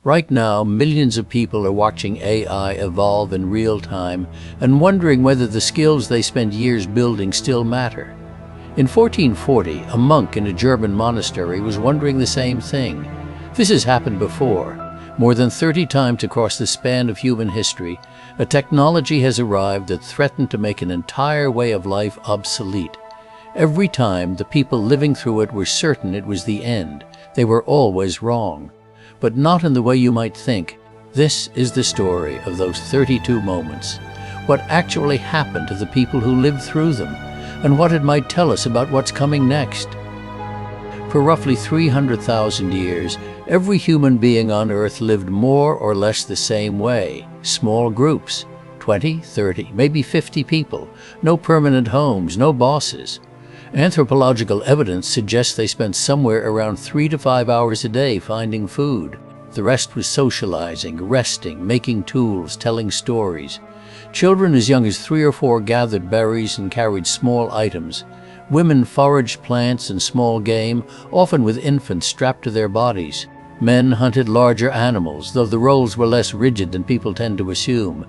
Right now, millions of people are watching AI evolve in real time and wondering whether the skills they spent years building still matter. In 1440, a monk in a German monastery was wondering the same thing. This has happened before. More than 30 times across the span of human history, a technology has arrived that threatened to make an entire way of life obsolete. Every time, the people living through it were certain it was the end. They were always wrong. But not in the way you might think. This is the story of those 32 moments. What actually happened to the people who lived through them, and what it might tell us about what's coming next. For roughly 300,000 years, every human being on Earth lived more or less the same way. Small groups, 20, 30, maybe 50 people. No permanent homes, no bosses. Anthropological evidence suggests they spent somewhere around 3 to 5 hours a day finding food. The rest was socializing, resting, making tools, telling stories. Children as young as 3 or 4 gathered berries and carried small items. Women foraged plants and small game, often with infants strapped to their bodies. Men hunted larger animals, though the roles were less rigid than people tend to assume.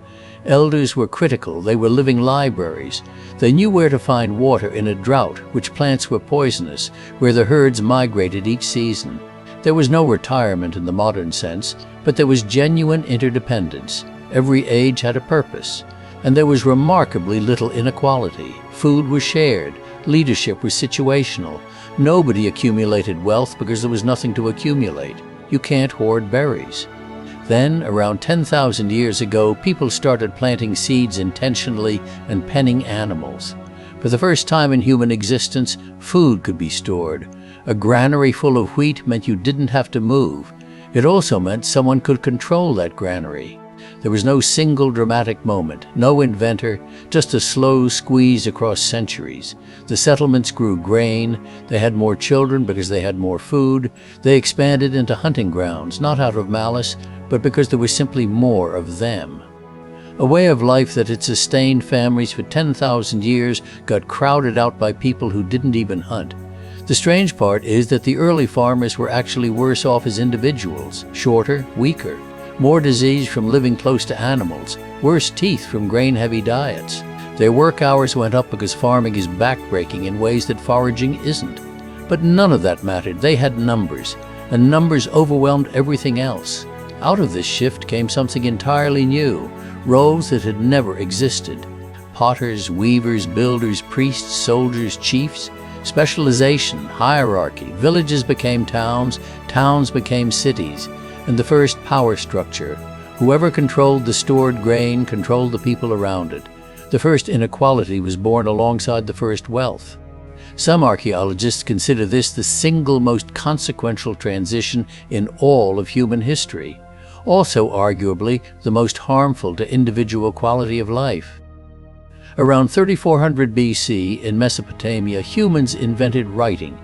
Elders were critical. They were living libraries. They knew where to find water in a drought, which plants were poisonous, where the herds migrated each season. There was no retirement in the modern sense, but there was genuine interdependence. Every age had a purpose. And there was remarkably little inequality. Food was shared. Leadership was situational. Nobody accumulated wealth because there was nothing to accumulate. You can't hoard berries. Then, around 10,000 years ago, people started planting seeds intentionally and penning animals. For the first time in human existence, food could be stored. A granary full of wheat meant you didn't have to move. It also meant someone could control that granary. There was no single dramatic moment, no inventor, just a slow squeeze across centuries. The settlements grew grain, they had more children because they had more food, they expanded into hunting grounds, not out of malice, but because there was simply more of them. A way of life that had sustained families for 10,000 years got crowded out by people who didn't even hunt. The strange part is that the early farmers were actually worse off as individuals, shorter, weaker. More disease from living close to animals, worse teeth from grain-heavy diets. Their work hours went up because farming is backbreaking in ways that foraging isn't. But none of that mattered. They had numbers, and numbers overwhelmed everything else. Out of this shift came something entirely new, roles that had never existed. Potters, weavers, builders, priests, soldiers, chiefs. Specialization, hierarchy. Villages became towns, towns became cities. And the first power structure. Whoever controlled the stored grain controlled the people around it. The first inequality was born alongside the first wealth. Some archaeologists consider this the single most consequential transition in all of human history. Also arguably the most harmful to individual quality of life. Around 3400 BC in Mesopotamia, humans invented writing.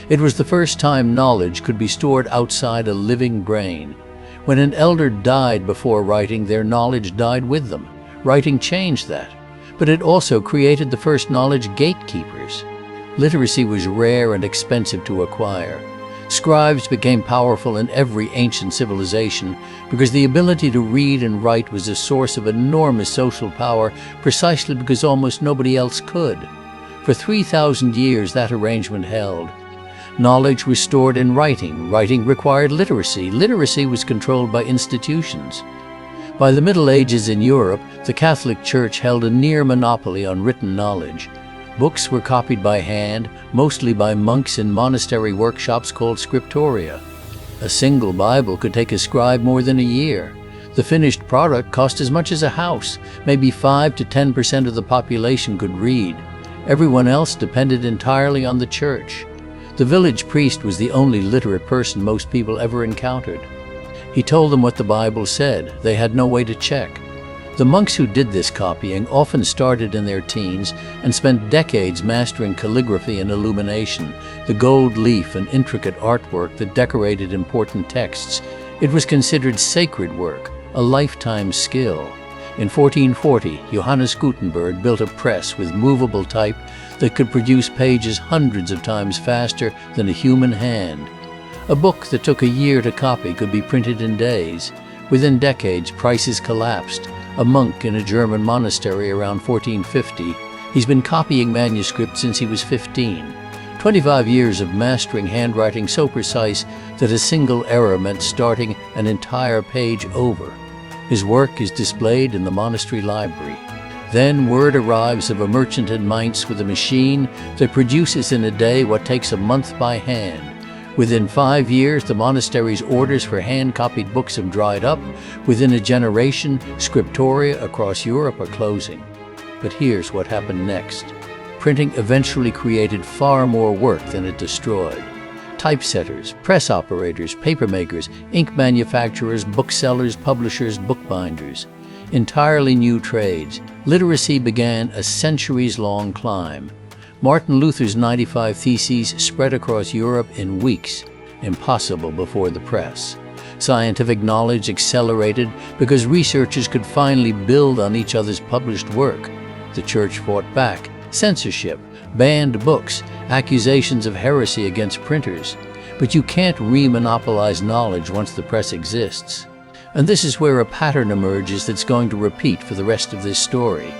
It was the first time knowledge could be stored outside a living brain. When an elder died before writing, their knowledge died with them. Writing changed that. But it also created the first knowledge gatekeepers. Literacy was rare and expensive to acquire. Scribes became powerful in every ancient civilization because the ability to read and write was a source of enormous social power precisely because almost nobody else could. For 3,000 years that arrangement held. Knowledge was stored in writing. Writing required literacy. Literacy was controlled by institutions. By the Middle Ages in Europe, the Catholic Church held a near monopoly on written knowledge. Books were copied by hand, mostly by monks in monastery workshops called scriptoria. A single Bible could take a scribe more than a year. The finished product cost as much as a house. Maybe 5 to 10% of the population could read. Everyone else depended entirely on the church. The village priest was the only literate person most people ever encountered. He told them what the Bible said. They had no way to check. The monks who did this copying often started in their teens and spent decades mastering calligraphy and illumination, the gold leaf and intricate artwork that decorated important texts. It was considered sacred work, a lifetime skill. In 1440, Johannes Gutenberg built a press with movable type that could produce pages hundreds of times faster than a human hand. A book that took a year to copy could be printed in days. Within decades, prices collapsed. A monk in a German monastery around 1450, he's been copying manuscripts since he was 15. 25 years of mastering handwriting so precise that a single error meant starting an entire page over. His work is displayed in the monastery library. Then word arrives of a merchant in Mainz with a machine that produces in a day what takes a month by hand. Within 5 years, the monastery's orders for hand-copied books have dried up. Within a generation, scriptoria across Europe are closing. But here's what happened next. Printing eventually created far more work than it destroyed. Typesetters, press operators, papermakers, ink manufacturers, booksellers, publishers, bookbinders. Entirely new trades. Literacy began a centuries-long climb. Martin Luther's 95 Theses spread across Europe in weeks, impossible before the press. Scientific knowledge accelerated because researchers could finally build on each other's published work. The church fought back. Censorship, banned books, accusations of heresy against printers. But you can't re-monopolize knowledge once the press exists. And this is where a pattern emerges that's going to repeat for the rest of this story.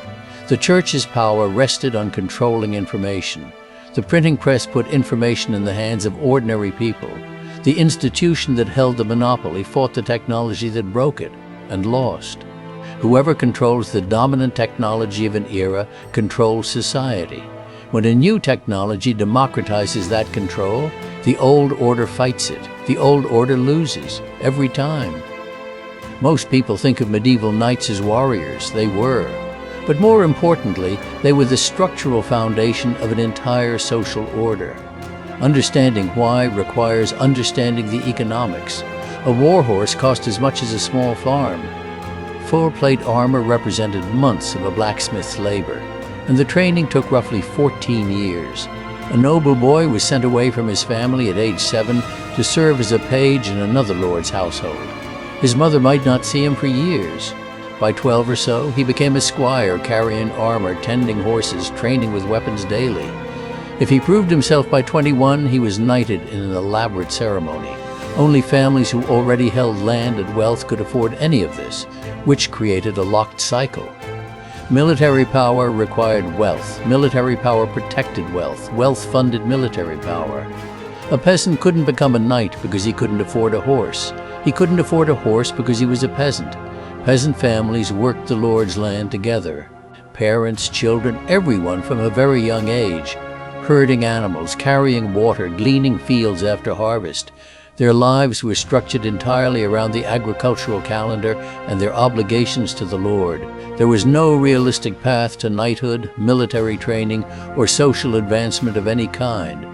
The church's power rested on controlling information. The printing press put information in the hands of ordinary people. The institution that held the monopoly fought the technology that broke it, and lost. Whoever controls the dominant technology of an era controls society. When a new technology democratizes that control, the old order fights it. The old order loses, every time. Most people think of medieval knights as warriors. They were. But more importantly, they were the structural foundation of an entire social order. Understanding why requires understanding the economics. A warhorse cost as much as a small farm. Full plate armor represented months of a blacksmith's labor, and the training took roughly 14 years. A noble boy was sent away from his family at age 7 to serve as a page in another lord's household. His mother might not see him for years. By 12 or so, he became a squire carrying armor, tending horses, training with weapons daily. If he proved himself by 21, he was knighted in an elaborate ceremony. Only families who already held land and wealth could afford any of this, which created a locked cycle. Military power required wealth. Military power protected wealth. Wealth funded military power. A peasant couldn't become a knight because he couldn't afford a horse. He couldn't afford a horse because he was a peasant. Peasant families worked the Lord's land together. Parents, children, everyone from a very young age. Herding animals, carrying water, gleaning fields after harvest. Their lives were structured entirely around the agricultural calendar and their obligations to the Lord. There was no realistic path to knighthood, military training, or social advancement of any kind.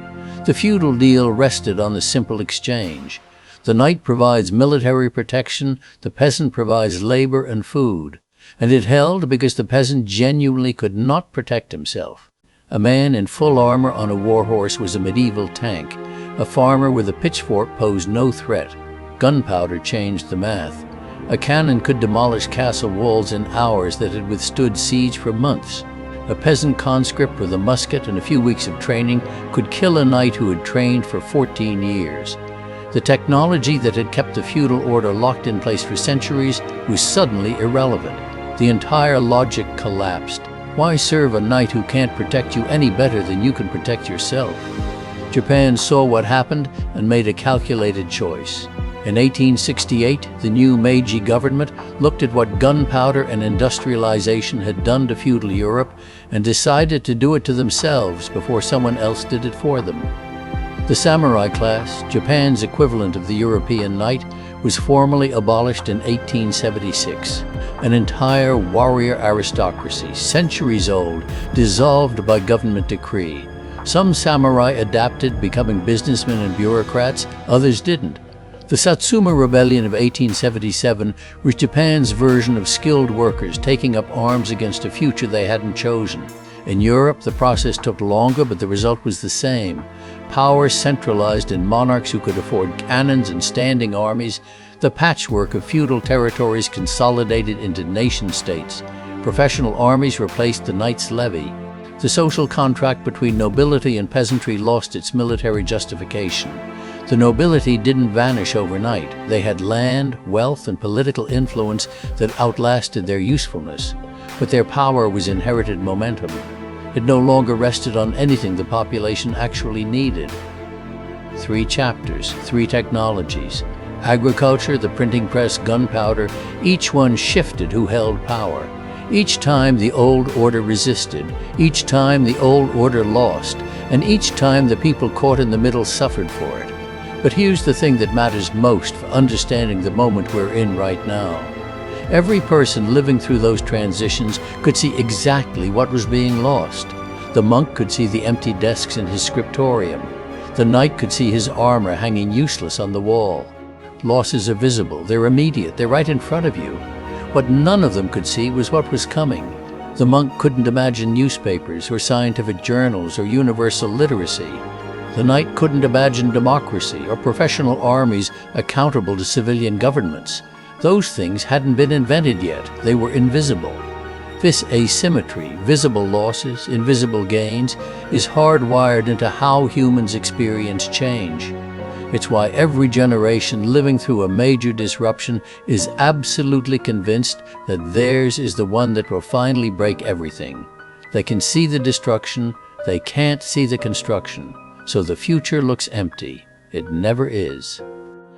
The feudal deal rested on the simple exchange. The knight provides military protection, the peasant provides labor and food. And it held because the peasant genuinely could not protect himself. A man in full armor on a warhorse was a medieval tank. A farmer with a pitchfork posed no threat. Gunpowder changed the math. A cannon could demolish castle walls in hours that had withstood siege for months. A peasant conscript with a musket and a few weeks of training could kill a knight who had trained for 14 years. The technology that had kept the feudal order locked in place for centuries was suddenly irrelevant. The entire logic collapsed. Why serve a knight who can't protect you any better than you can protect yourself? Japan saw what happened and made a calculated choice. In 1868, the new Meiji government looked at what gunpowder and industrialization had done to feudal Europe and decided to do it to themselves before someone else did it for them. The samurai class, Japan's equivalent of the European knight, was formally abolished in 1876. An entire warrior aristocracy, centuries old, dissolved by government decree. Some samurai adapted, becoming businessmen and bureaucrats, others didn't. The Satsuma Rebellion of 1877 was Japan's version of skilled workers taking up arms against a future they hadn't chosen. In Europe, the process took longer, but the result was the same. Power centralized in monarchs who could afford cannons and standing armies. The patchwork of feudal territories consolidated into nation-states. Professional armies replaced the knight's levy. The social contract between nobility and peasantry lost its military justification. The nobility didn't vanish overnight. They had land, wealth, and political influence that outlasted their usefulness. But their power was inherited momentum. It no longer rested on anything the population actually needed. 3 chapters, 3 technologies. Agriculture, the printing press, gunpowder, each one shifted who held power. Each time the old order resisted, each time the old order lost, and each time the people caught in the middle suffered for it. But here's the thing that matters most for understanding the moment we're in right now. Every person living through those transitions could see exactly what was being lost. The monk could see the empty desks in his scriptorium. The knight could see his armor hanging useless on the wall. Losses are visible, they're immediate, they're right in front of you. What none of them could see was what was coming. The monk couldn't imagine newspapers or scientific journals or universal literacy. The knight couldn't imagine democracy or professional armies accountable to civilian governments. Those things hadn't been invented yet. They were invisible. This asymmetry, visible losses, invisible gains, is hardwired into how humans experience change. It's why every generation living through a major disruption is absolutely convinced that theirs is the one that will finally break everything. They can see the destruction, they can't see the construction, so the future looks empty. It never is.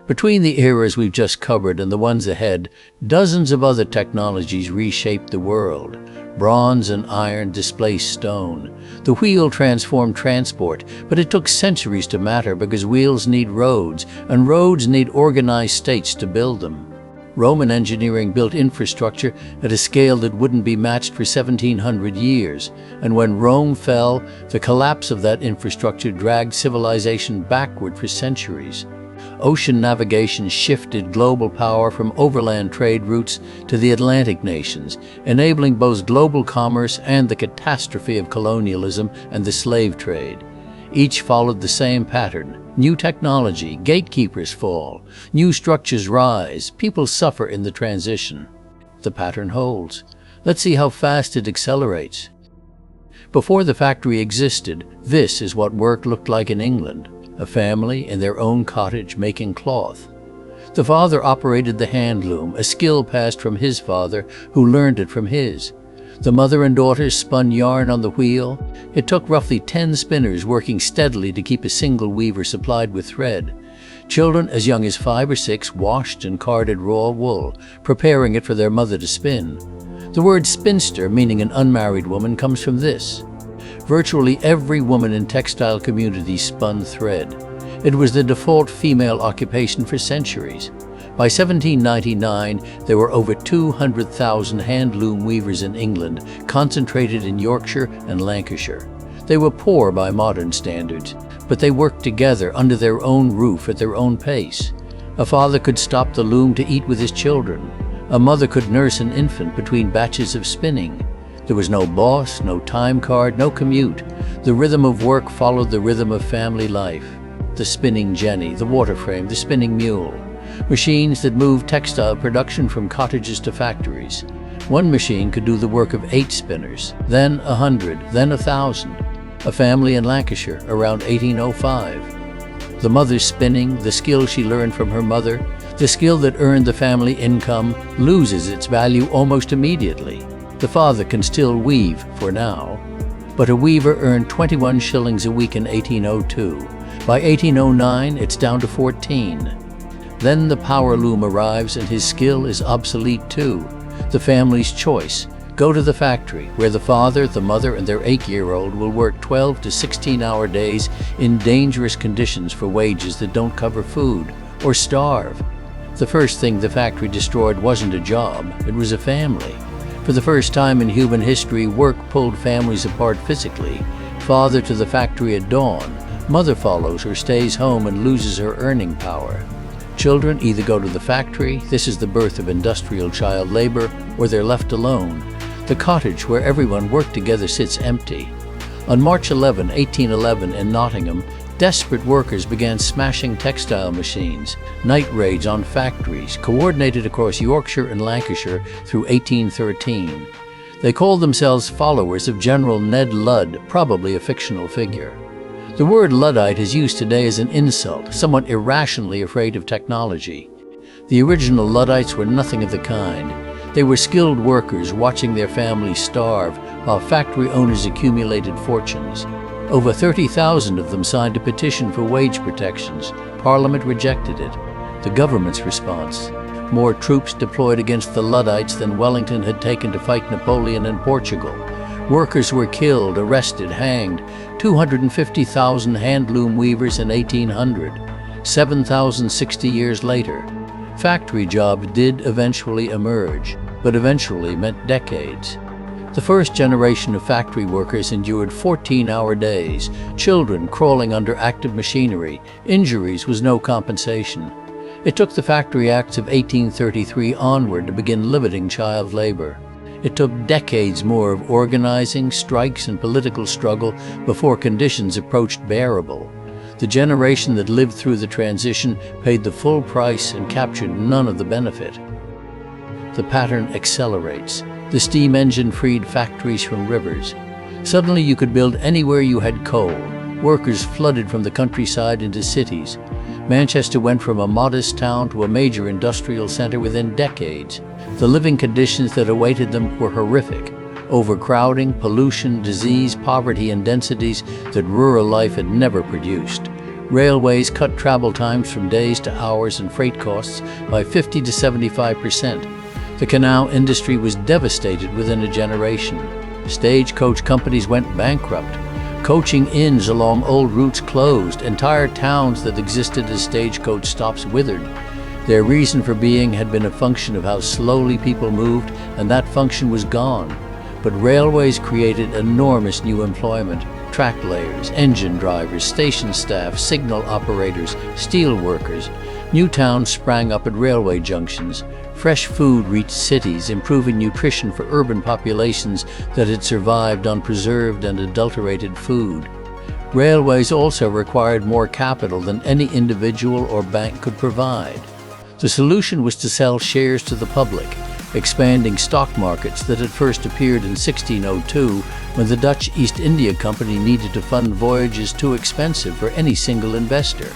Between the eras we've just covered and the ones ahead, dozens of other technologies reshaped the world. Bronze and iron displaced stone. The wheel transformed transport, but it took centuries to matter because wheels need roads, and roads need organized states to build them. Roman engineering built infrastructure at a scale that wouldn't be matched for 1700 years, and when Rome fell, the collapse of that infrastructure dragged civilization backward for centuries. Ocean navigation shifted global power from overland trade routes to the Atlantic nations, enabling both global commerce and the catastrophe of colonialism and the slave trade. Each followed the same pattern. New technology, gatekeepers fall, new structures rise, people suffer in the transition. The pattern holds. Let's see how fast it accelerates. Before the factory existed, this is what work looked like in England. A family in their own cottage making cloth. The father operated the hand loom, a skill passed from his father, who learned it from his. The mother and daughter spun yarn on the wheel. It took roughly 10 spinners working steadily to keep a single weaver supplied with thread. Children as young as 5 or 6 washed and carded raw wool, preparing it for their mother to spin. The word spinster, meaning an unmarried woman, comes from this. Virtually every woman in textile communities spun thread. It was the default female occupation for centuries. By 1799, there were over 200,000 hand-loom weavers in England, concentrated in Yorkshire and Lancashire. They were poor by modern standards, but they worked together under their own roof at their own pace. A father could stop the loom to eat with his children. A mother could nurse an infant between batches of spinning. There was no boss, no time card, no commute. The rhythm of work followed the rhythm of family life. The spinning jenny, the water frame, the spinning mule. Machines that moved textile production from cottages to factories. One machine could do the work of 8 spinners, then 100, then 1,000. A family in Lancashire around 1805. The mother's spinning, the skill she learned from her mother, the skill that earned the family income, loses its value almost immediately. The father can still weave for now, but a weaver earned 21 shillings a week in 1802. By 1809, it's down to 14. Then the power loom arrives and his skill is obsolete too. The family's choice. Go to the factory, where the father, the mother, and their 8-year-old will work 12 to 16-hour days in dangerous conditions for wages that don't cover food, or starve. The first thing the factory destroyed wasn't a job, it was a family. For the first time in human history, work pulled families apart physically. Father to the factory at dawn. Mother follows or stays home and loses her earning power. Children either go to the factory, this is the birth of industrial child labor, or they're left alone. The cottage where everyone worked together sits empty. On March 11, 1811 in Nottingham, desperate workers began smashing textile machines. Night raids on factories, coordinated across Yorkshire and Lancashire through 1813. They called themselves followers of General Ned Ludd, probably a fictional figure. The word Luddite is used today as an insult, somewhat irrationally afraid of technology. The original Luddites were nothing of the kind. They were skilled workers watching their families starve while factory owners accumulated fortunes. Over 30,000 of them signed a petition for wage protections. Parliament rejected it. The government's response: more troops deployed against the Luddites than Wellington had taken to fight Napoleon in Portugal. Workers were killed, arrested, hanged. 250,000 handloom weavers in 1800. 7,060 years later. Factory jobs did eventually emerge, but eventually meant decades. The first generation of factory workers endured 14-hour days, children crawling under active machinery. Injuries was no compensation. It took the Factory Acts of 1833 onward to begin limiting child labor. It took decades more of organizing, strikes, and political struggle before conditions approached bearable. The generation that lived through the transition paid the full price and captured none of the benefit. The pattern accelerates. The steam engine freed factories from rivers. Suddenly you could build anywhere you had coal. Workers flooded from the countryside into cities. Manchester went from a modest town to a major industrial center within decades. The living conditions that awaited them were horrific. Overcrowding, pollution, disease, poverty, and densities that rural life had never produced. Railways cut travel times from days to hours and freight costs by 50 to 75%. The canal industry was devastated within a generation. Stagecoach companies went bankrupt. Coaching inns along old routes closed. Entire towns that existed as stagecoach stops withered. Their reason for being had been a function of how slowly people moved, and that function was gone. But railways created enormous new employment. Track layers, engine drivers, station staff, signal operators, steel workers. New towns sprang up at railway junctions. Fresh food reached cities, improving nutrition for urban populations that had survived on preserved and adulterated food. Railways also required more capital than any individual or bank could provide. The solution was to sell shares to the public, expanding stock markets that had first appeared in 1602 when the Dutch East India Company needed to fund voyages too expensive for any single investor.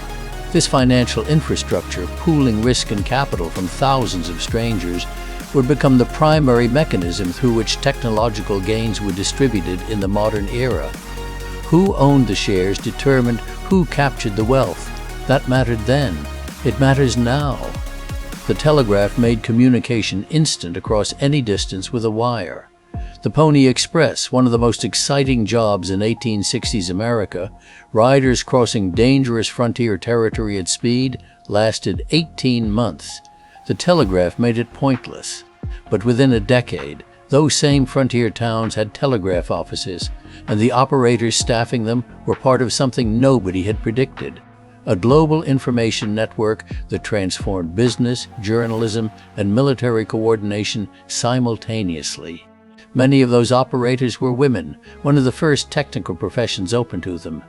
This financial infrastructure, pooling risk and capital from thousands of strangers, would become the primary mechanism through which technological gains were distributed in the modern era. Who owned the shares determined who captured the wealth. That mattered then. It matters now. The telegraph made communication instant across any distance with a wire. The Pony Express, one of the most exciting jobs in 1860s America, riders crossing dangerous frontier territory at speed, lasted 18 months. The telegraph made it pointless. But within a decade, those same frontier towns had telegraph offices, and the operators staffing them were part of something nobody had predicted. A global information network that transformed business, journalism, and military coordination simultaneously. Many of those operators were women, one of the first technical professions open to them.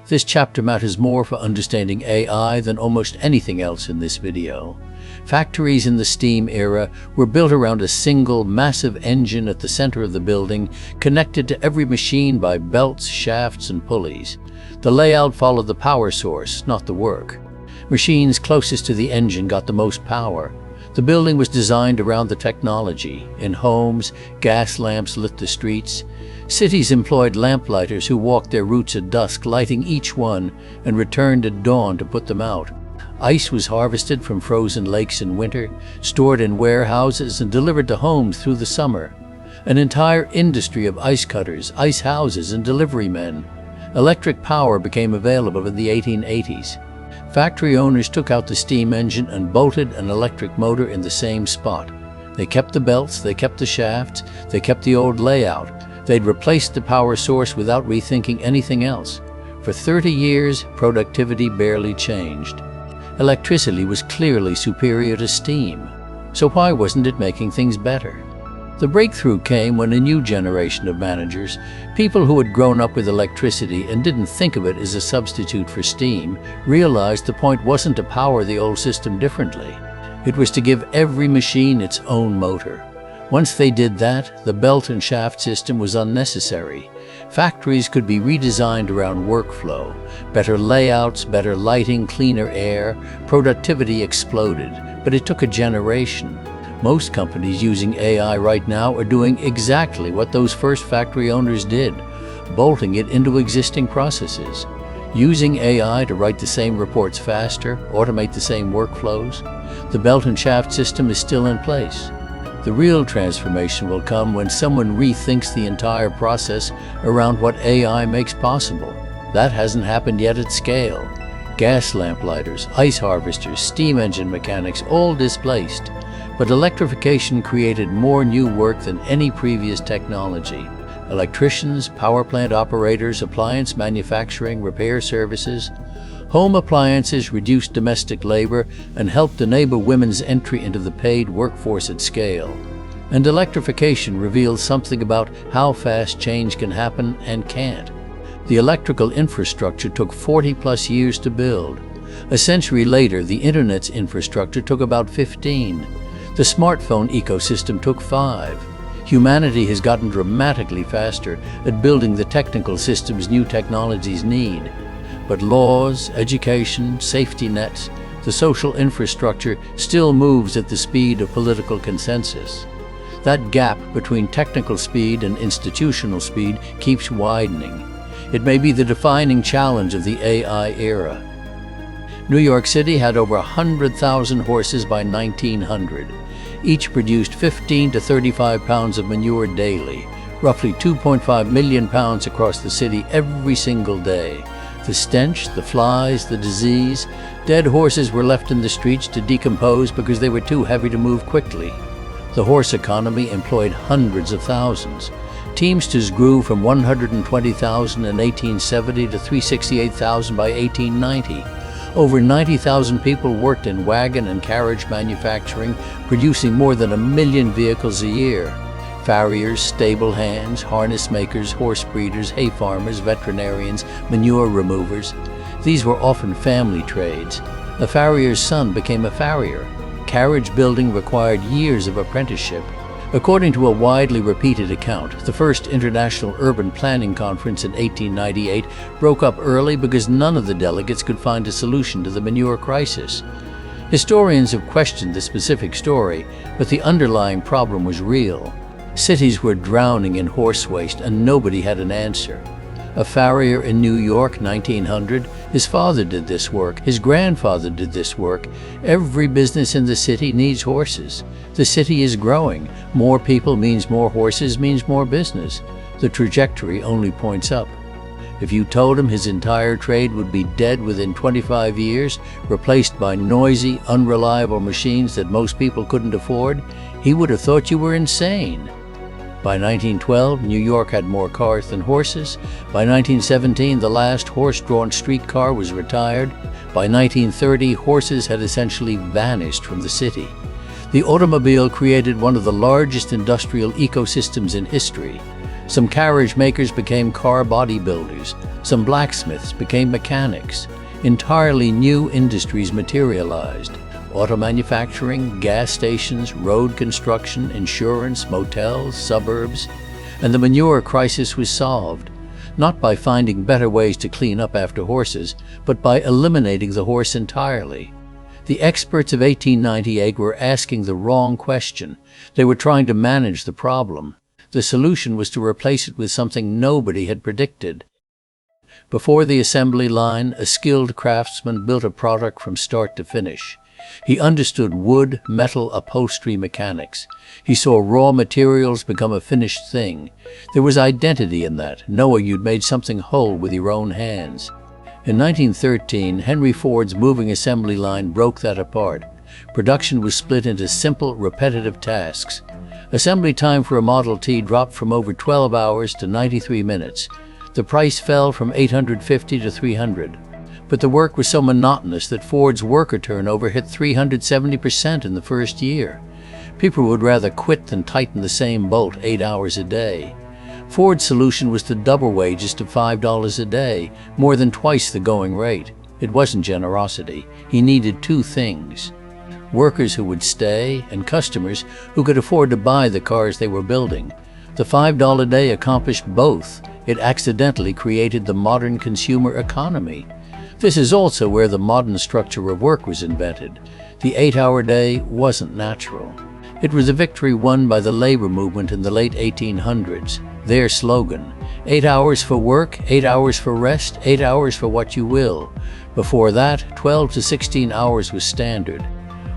This chapter matters more for understanding AI than almost anything else in this video. Factories in the steam era were built around a single, massive engine at the center of the building, connected to every machine by belts, shafts, and pulleys. The layout followed the power source, not the work. Machines closest to the engine got the most power. The building was designed around the technology. In homes, gas lamps lit the streets. Cities employed lamplighters who walked their routes at dusk, lighting each one, and returned at dawn to put them out. Ice was harvested from frozen lakes in winter, stored in warehouses, and delivered to homes through the summer. An entire industry of ice cutters, ice houses, and delivery men. Electric power became available in the 1880s. Factory owners took out the steam engine and bolted an electric motor in the same spot. They kept the belts, they kept the shafts, they kept the old layout. They'd replaced the power source without rethinking anything else. For 30 years, productivity barely changed. Electricity was clearly superior to steam. So why wasn't it making things better? The breakthrough came when a new generation of managers, people who had grown up with electricity and didn't think of it as a substitute for steam, realized the point wasn't to power the old system differently. It was to give every machine its own motor. Once they did that, the belt and shaft system was unnecessary. Factories could be redesigned around workflow. Better layouts, better lighting, cleaner air. Productivity exploded, but it took a generation. Most companies using AI right now are doing exactly what those first factory owners did, bolting it into existing processes. Using AI to write the same reports faster, automate the same workflows. The belt and shaft system is still in place. The real transformation will come when someone rethinks the entire process around what AI makes possible. That hasn't happened yet at scale. Gas lamplighters, ice harvesters, steam engine mechanics, all displaced. But electrification created more new work than any previous technology. Electricians, power plant operators, appliance manufacturing, repair services. Home appliances reduced domestic labor and helped enable women's entry into the paid workforce at scale. And electrification reveals something about how fast change can happen and can't. The electrical infrastructure took 40+ years to build. A century later, the internet's infrastructure took about 15. The smartphone ecosystem took 5. Humanity has gotten dramatically faster at building the technical systems new technologies need. But laws, education, safety nets, the social infrastructure still moves at the speed of political consensus. That gap between technical speed and institutional speed keeps widening. It may be the defining challenge of the AI era. New York City had over 100,000 horses by 1900. Each produced 15 to 35 pounds of manure daily, roughly 2.5 million pounds across the city every single day. The stench, the flies, the disease. Dead horses were left in the streets to decompose because they were too heavy to move quickly. The horse economy employed hundreds of thousands. Teamsters grew from 120,000 in 1870 to 368,000 by 1890. Over 90,000 people worked in wagon and carriage manufacturing, producing more than 1 million vehicles a year. Farriers, stable hands, harness makers, horse breeders, hay farmers, veterinarians, manure removers. These were often family trades. A farrier's son became a farrier. Carriage building required years of apprenticeship. According to a widely repeated account, the first International Urban Planning Conference in 1898 broke up early because none of the delegates could find a solution to the manure crisis. Historians have questioned the specific story, but the underlying problem was real. Cities were drowning in horse waste and nobody had an answer. A farrier in New York, 1900, his father did this work, his grandfather did this work. Every business in the city needs horses. The city is growing. More people means more horses means more business. The trajectory only points up. If you told him his entire trade would be dead within 25 years, replaced by noisy, unreliable machines that most people couldn't afford, he would have thought you were insane. By 1912, New York had more cars than horses. By 1917, the last horse-drawn streetcar was retired. By 1930, horses had essentially vanished from the city. The automobile created one of the largest industrial ecosystems in history. Some carriage makers became car bodybuilders. Some blacksmiths became mechanics. Entirely new industries materialized. Auto manufacturing, gas stations, road construction, insurance, motels, suburbs. And the manure crisis was solved, not by finding better ways to clean up after horses, but by eliminating the horse entirely. The experts of 1898 were asking the wrong question. They were trying to manage the problem. The solution was to replace it with something nobody had predicted. Before the assembly line, a skilled craftsman built a product from start to finish. He understood wood, metal, upholstery mechanics. He saw raw materials become a finished thing. There was identity in that, knowing you'd made something whole with your own hands. In 1913, Henry Ford's moving assembly line broke that apart. Production was split into simple, repetitive tasks. Assembly time for a Model T dropped from over 12 hours to 93 minutes. The price fell from $850 to $300. But the work was so monotonous that Ford's worker turnover hit 370% in the first year. People would rather quit than tighten the same bolt 8 hours a day. Ford's solution was to double wages to $5 a day, more than twice the going rate. It wasn't generosity. He needed two things: workers who would stay and customers who could afford to buy the cars they were building. The $5 a day accomplished both. it accidentally created the modern consumer economy. This is also where the modern structure of work was invented. The 8-hour day wasn't natural. It was a victory won by the labor movement in the late 1800s. Their slogan, 8 hours for work, 8 hours for rest, 8 hours for what you will. Before that, 12 to 16 hours was standard.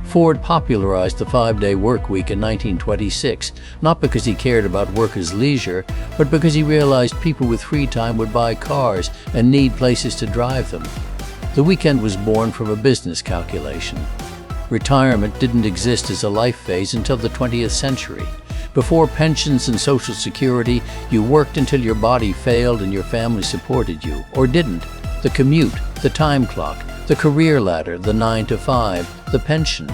Ford popularized the 5-day work week in 1926, not because he cared about workers' leisure, but because he realized people with free time would buy cars and need places to drive them. The weekend was born from a business calculation. Retirement didn't exist as a life phase until the 20th century. Before pensions and Social Security, you worked until your body failed and your family supported you, or didn't. The commute, the time clock, the career ladder, the 9 to 5, the pension.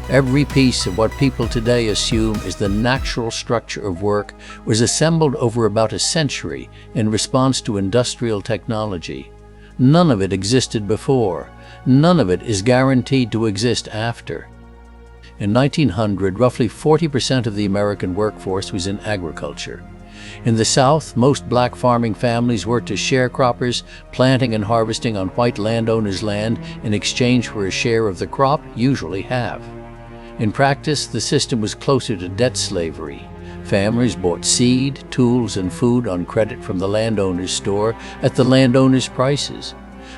Every piece of what people today assume is the natural structure of work was assembled over about a century in response to industrial technology. None of it existed before. None of it is guaranteed to exist after. In 1900, roughly 40% of the American workforce was in agriculture. In the South, most black farming families worked as sharecroppers, planting and harvesting on white landowners' land in exchange for a share of the crop, usually half. In practice, the system was closer to debt slavery. Families bought seed, tools, and food on credit from the landowner's store at the landowner's prices.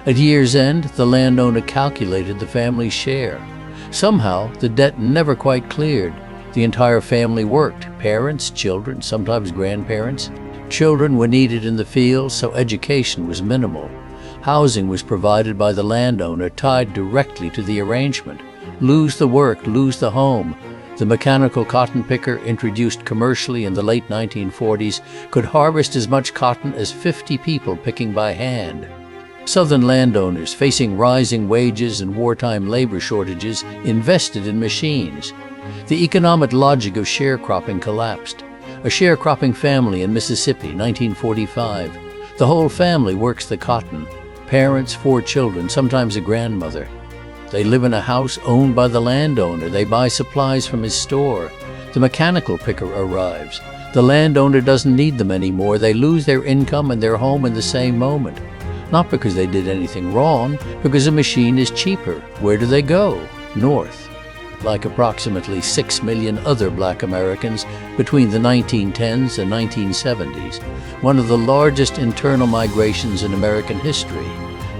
At year's end, the landowner calculated the family's share. Somehow, the debt never quite cleared. The entire family worked, parents, children, sometimes grandparents. Children were needed in the fields, so education was minimal. Housing was provided by the landowner, tied directly to the arrangement. Lose the work, lose the home. The mechanical cotton picker, introduced commercially in the late 1940s, could harvest as much cotton as 50 people picking by hand. Southern landowners, facing rising wages and wartime labor shortages, invested in machines. The economic logic of sharecropping collapsed. A sharecropping family in Mississippi, 1945. The whole family works the cotton. Parents, 4 children, sometimes a grandmother. They live in a house owned by the landowner. They buy supplies from his store. The mechanical picker arrives. The landowner doesn't need them anymore. They lose their income and their home in the same moment. Not because they did anything wrong, because a machine is cheaper. Where do they go? North. Like approximately 6 million other black Americans between the 1910s and 1970s, one of the largest internal migrations in American history,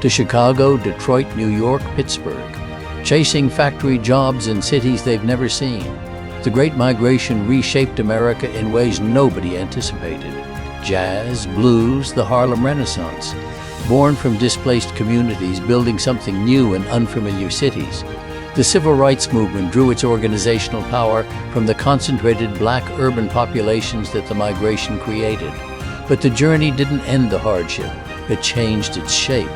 to Chicago, Detroit, New York, Pittsburgh, chasing factory jobs in cities they've never seen. The Great Migration reshaped America in ways nobody anticipated. Jazz, blues, the Harlem Renaissance. Born from displaced communities building something new in unfamiliar cities. The civil rights movement drew its organizational power from the concentrated black urban populations that the migration created. But the journey didn't end the hardship. It changed its shape.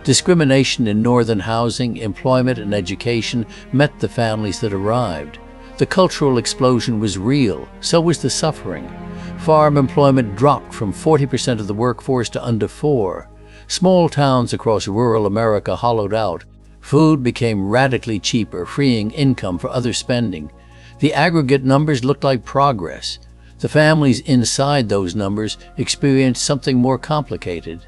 Discrimination in northern housing, employment, and education met the families that arrived. The cultural explosion was real, so was the suffering. Farm employment dropped from 40% of the workforce to under 4%. Small towns across rural America hollowed out. Food became radically cheaper, freeing income for other spending. The aggregate numbers looked like progress. The families inside those numbers experienced something more complicated.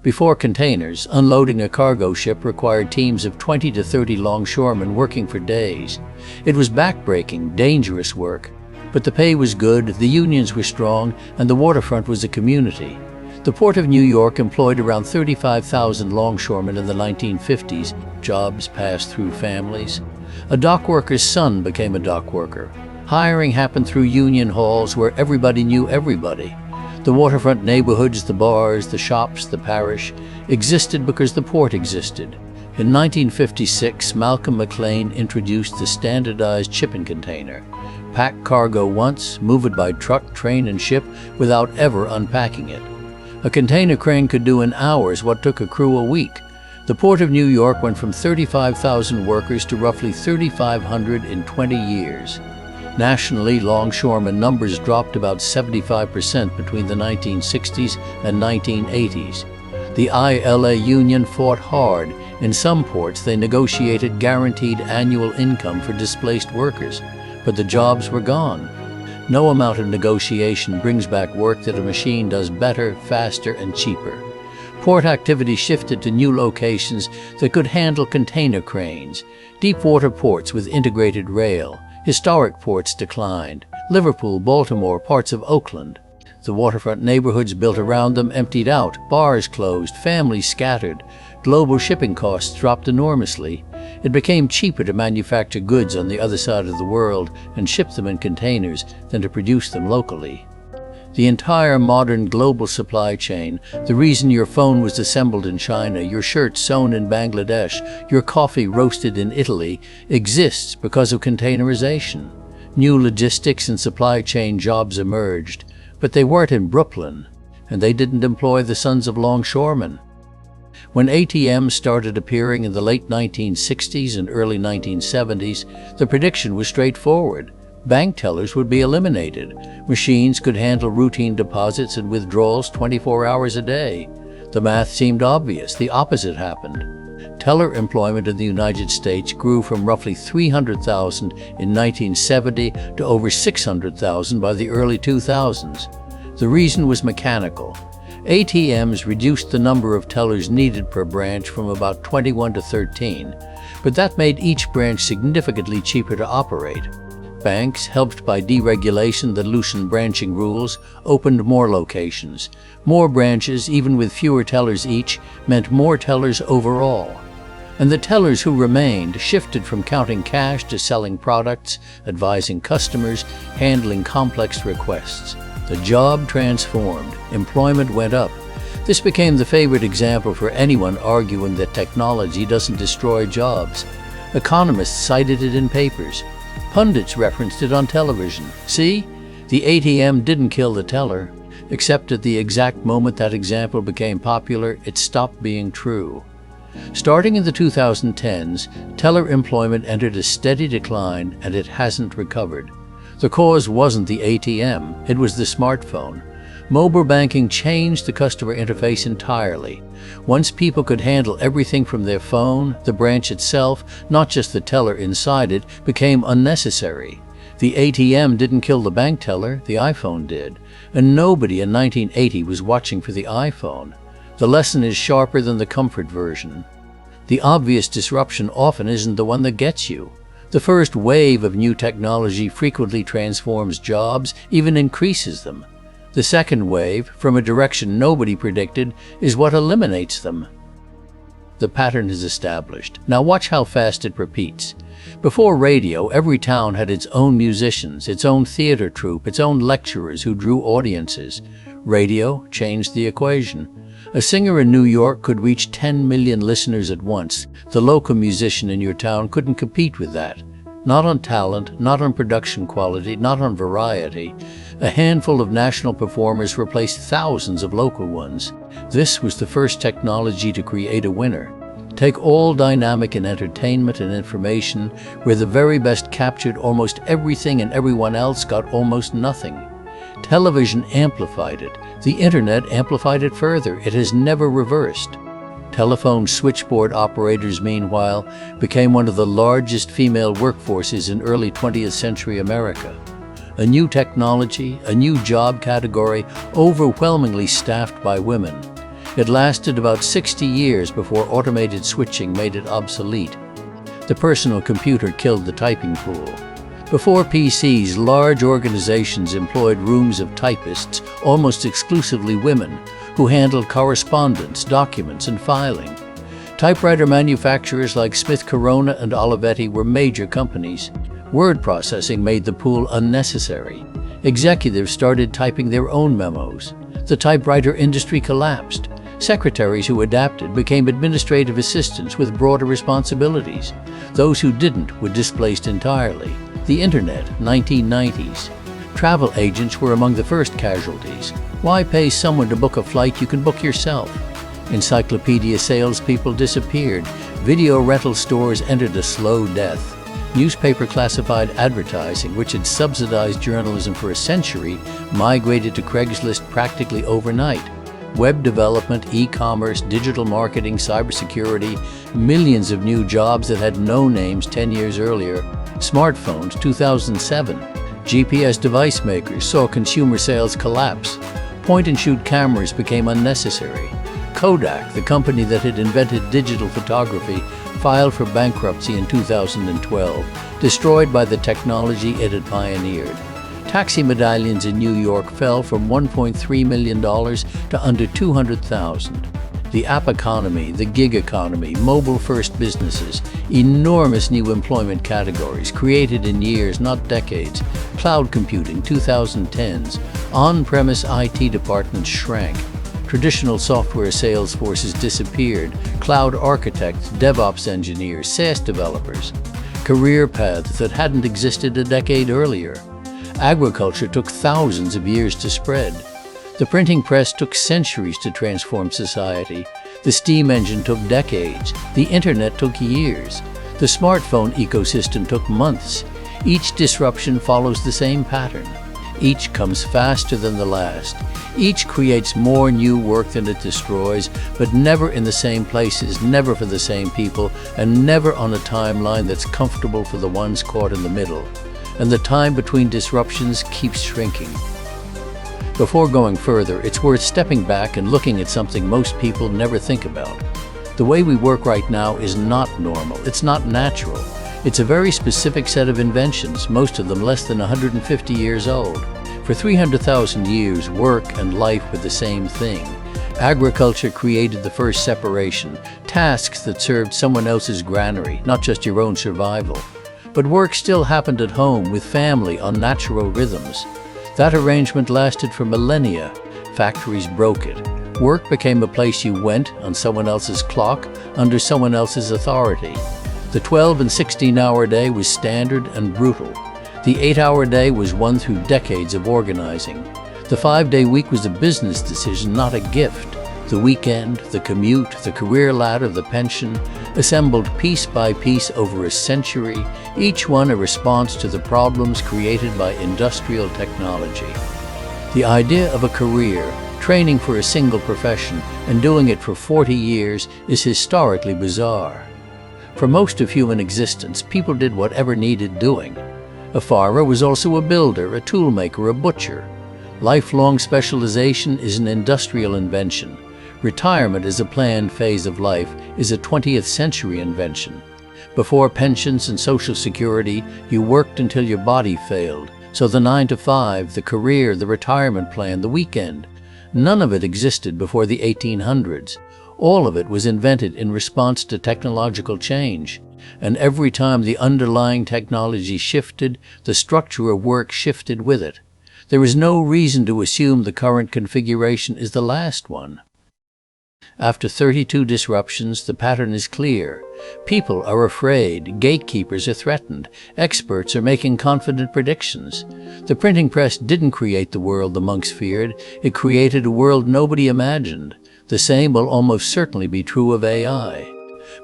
Before containers, unloading a cargo ship required teams of 20 to 30 longshoremen working for days. It was backbreaking, dangerous work. But the pay was good, the unions were strong, and the waterfront was a community. The Port of New York employed around 35,000 longshoremen in the 1950s. Jobs passed through families. A dock worker's son became a dock worker. Hiring happened through union halls where everybody knew everybody. The waterfront neighborhoods, the bars, the shops, the parish, existed because the port existed. In 1956, Malcolm McLean introduced the standardized shipping container. Pack cargo once, move it by truck, train, and ship without ever unpacking it. A container crane could do in hours what took a crew a week. The Port of New York went from 35,000 workers to roughly 3,500 in 20 years. Nationally, longshoremen numbers dropped about 75% between the 1960s and 1980s. The ILA union fought hard. In some ports, they negotiated guaranteed annual income for displaced workers, but the jobs were gone. No amount of negotiation brings back work that a machine does better, faster, and cheaper. Port activity shifted to new locations that could handle container cranes. Deep water ports with integrated rail. Historic ports declined. Liverpool, Baltimore, parts of Oakland. The waterfront neighborhoods built around them emptied out, bars closed, families scattered. Global shipping costs dropped enormously. It became cheaper to manufacture goods on the other side of the world and ship them in containers than to produce them locally. The entire modern global supply chain, the reason your phone was assembled in China, your shirt sewn in Bangladesh, your coffee roasted in Italy, exists because of containerization. New logistics and supply chain jobs emerged, but they weren't in Brooklyn, and they didn't employ the sons of longshoremen. When ATMs started appearing in the late 1960s and early 1970s, the prediction was straightforward. Bank tellers would be eliminated. Machines could handle routine deposits and withdrawals 24 hours a day. The math seemed obvious. The opposite happened. Teller employment in the United States grew from roughly 300,000 in 1970 to over 600,000 by the early 2000s. The reason was mechanical. ATMs reduced the number of tellers needed per branch from about 21 to 13, but that made each branch significantly cheaper to operate. Banks, helped by deregulation that loosened branching rules, opened more locations. More branches, even with fewer tellers each, meant more tellers overall. And the tellers who remained shifted from counting cash to selling products, advising customers, handling complex requests. The job transformed. Employment went up. This became the favorite example for anyone arguing that technology doesn't destroy jobs. Economists cited it in papers. Pundits referenced it on television. See? The ATM didn't kill the teller, except at the exact moment that example became popular, it stopped being true. Starting in the 2010s, teller employment entered a steady decline, and it hasn't recovered. The cause wasn't the ATM, it was the smartphone. Mobile banking changed the customer interface entirely. Once people could handle everything from their phone, the branch itself, not just the teller inside it, became unnecessary. The ATM didn't kill the bank teller, the iPhone did. And nobody in 1980 was watching for the iPhone. The lesson is sharper than the comfort version. The obvious disruption often isn't the one that gets you. The first wave of new technology frequently transforms jobs, even increases them. The second wave, from a direction nobody predicted, is what eliminates them. The pattern is established. Now watch how fast it repeats. Before radio, every town had its own musicians, its own theater troupe, its own lecturers who drew audiences. Radio changed the equation. A singer in New York could reach 10 million listeners at once. The local musician in your town couldn't compete with that. Not on talent, not on production quality, not on variety. A handful of national performers replaced thousands of local ones. This was the first technology to create a winner. Take all dynamic in entertainment and information, where the very best captured almost everything and everyone else got almost nothing. Television amplified it. The internet amplified it further. It has never reversed. Telephone switchboard operators, meanwhile, became one of the largest female workforces in early 20th century America. A new technology, a new job category, overwhelmingly staffed by women. It lasted about 60 years before automated switching made it obsolete. The personal computer killed the typing pool. Before PCs, large organizations employed rooms of typists, almost exclusively women, who handled correspondence, documents, and filing. Typewriter manufacturers like Smith Corona and Olivetti were major companies. Word processing made the pool unnecessary. Executives started typing their own memos. The typewriter industry collapsed. Secretaries who adapted became administrative assistants with broader responsibilities. Those who didn't were displaced entirely. The Internet, 1990s. Travel agents were among the first casualties. Why pay someone to book a flight you can book yourself? Encyclopedia salespeople disappeared. Video rental stores entered a slow death. Newspaper classified advertising, which had subsidized journalism for a century, migrated to Craigslist practically overnight. Web development, e-commerce, digital marketing, cybersecurity, millions of new jobs that had no names 10 years earlier. Smartphones, 2007. GPS device makers saw consumer sales collapse. Point-and-shoot cameras became unnecessary. Kodak, the company that had invented digital photography, filed for bankruptcy in 2012, destroyed by the technology it had pioneered. Taxi medallions in New York fell from $1.3 million to under $200,000. The app economy, the gig economy, mobile-first businesses, enormous new employment categories created in years, not decades, cloud computing, 2010s, on-premise IT departments shrank, traditional software sales forces disappeared, cloud architects, DevOps engineers, SaaS developers, career paths that hadn't existed a decade earlier. Agriculture took thousands of years to spread. The printing press took centuries to transform society. The steam engine took decades. The internet took years. The smartphone ecosystem took months. Each disruption follows the same pattern. Each comes faster than the last. Each creates more new work than it destroys, but never in the same places, never for the same people, and never on a timeline that's comfortable for the ones caught in the middle. And the time between disruptions keeps shrinking. Before going further, it's worth stepping back and looking at something most people never think about. The way we work right now is not normal. It's not natural. It's a very specific set of inventions, most of them less than 150 years old. For 300,000 years, work and life were the same thing. Agriculture created the first separation, tasks that served someone else's granary, not just your own survival. But work still happened at home with family on natural rhythms. That arrangement lasted for millennia. Factories broke it. Work became a place you went on someone else's clock, under someone else's authority. The 12 and 16-hour day was standard and brutal. The 8-hour day was won through decades of organizing. The 5-day week was a business decision, not a gift. The weekend, the commute, the career ladder, the pension, assembled piece by piece over a century, each one a response to the problems created by industrial technology. The idea of a career, training for a single profession, and doing it for 40 years is historically bizarre. For most of human existence, people did whatever needed doing. A farmer was also a builder, a toolmaker, a butcher. Lifelong specialization is an industrial invention. Retirement as a planned phase of life is a 20th century invention. Before pensions and Social Security, you worked until your body failed. So the 9 to 5, the career, the retirement plan, the weekend, none of it existed before the 1800s. All of it was invented in response to technological change. And every time the underlying technology shifted, the structure of work shifted with it. There is no reason to assume the current configuration is the last one. After 32 disruptions, the pattern is clear. People are afraid, gatekeepers are threatened, experts are making confident predictions. The printing press didn't create the world the monks feared, it created a world nobody imagined. The same will almost certainly be true of AI.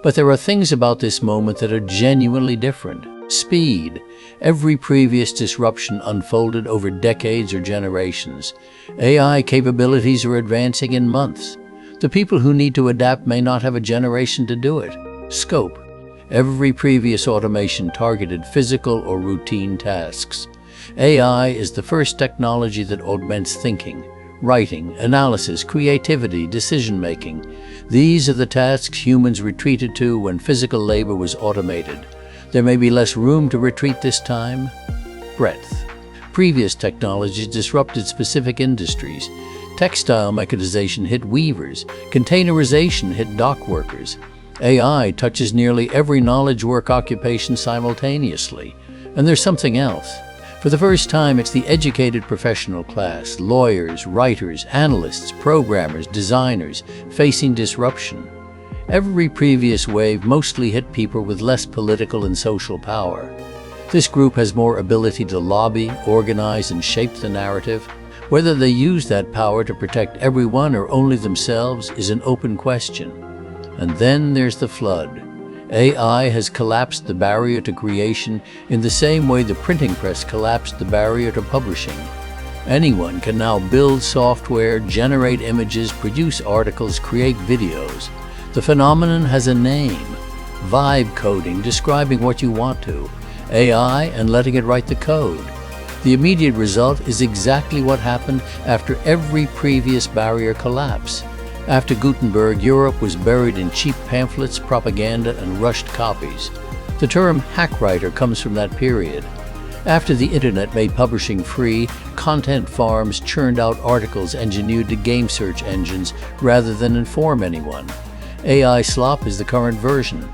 But there are things about this moment that are genuinely different. Speed. Every previous disruption unfolded over decades or generations. AI capabilities are advancing in months. The people who need to adapt may not have a generation to do it. Scope. Every previous automation targeted physical or routine tasks. AI is the first technology that augments thinking, writing, analysis, creativity, decision-making. These are the tasks humans retreated to when physical labor was automated. There may be less room to retreat this time. Breadth. Previous technologies disrupted specific industries. Textile mechanization hit weavers. Containerization hit dock workers. AI touches nearly every knowledge work occupation simultaneously. And there's something else. For the first time, it's the educated professional class, lawyers, writers, analysts, programmers, designers, facing disruption. Every previous wave mostly hit people with less political and social power. This group has more ability to lobby, organize, and shape the narrative. Whether they use that power to protect everyone or only themselves is an open question. And then there's the flood. AI has collapsed the barrier to creation in the same way the printing press collapsed the barrier to publishing. Anyone can now build software, generate images, produce articles, create videos. The phenomenon has a name. Vibe coding, describing what you want to. AI and letting it write the code. The immediate result is exactly what happened after every previous barrier collapse. After Gutenberg, Europe was buried in cheap pamphlets, propaganda, and rushed copies. The term hackwriter comes from that period. After the internet made publishing free, content farms churned out articles engineered to game search engines rather than inform anyone. AI slop is the current version.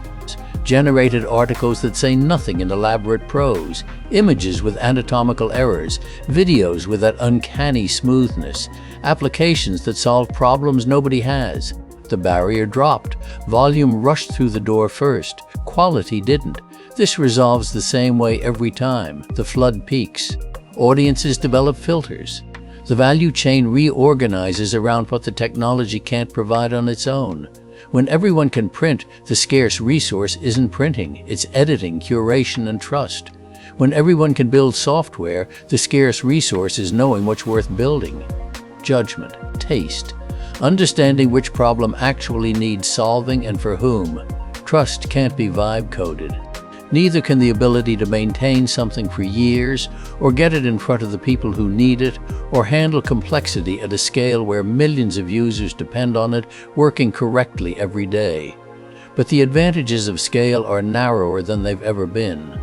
Generated articles that say nothing in elaborate prose, images with anatomical errors, videos with that uncanny smoothness, applications that solve problems nobody has. The barrier dropped. Volume rushed through the door first. Quality didn't. This resolves the same way every time. The flood peaks. Audiences develop filters. The value chain reorganizes around what the technology can't provide on its own. When everyone can print, the scarce resource isn't printing, it's editing, curation, and trust. When everyone can build software, the scarce resource is knowing what's worth building. Judgment, taste, understanding which problem actually needs solving and for whom. Trust can't be vibe-coded. Neither can the ability to maintain something for years, or get it in front of the people who need it, or handle complexity at a scale where millions of users depend on it working correctly every day. But the advantages of scale are narrower than they've ever been.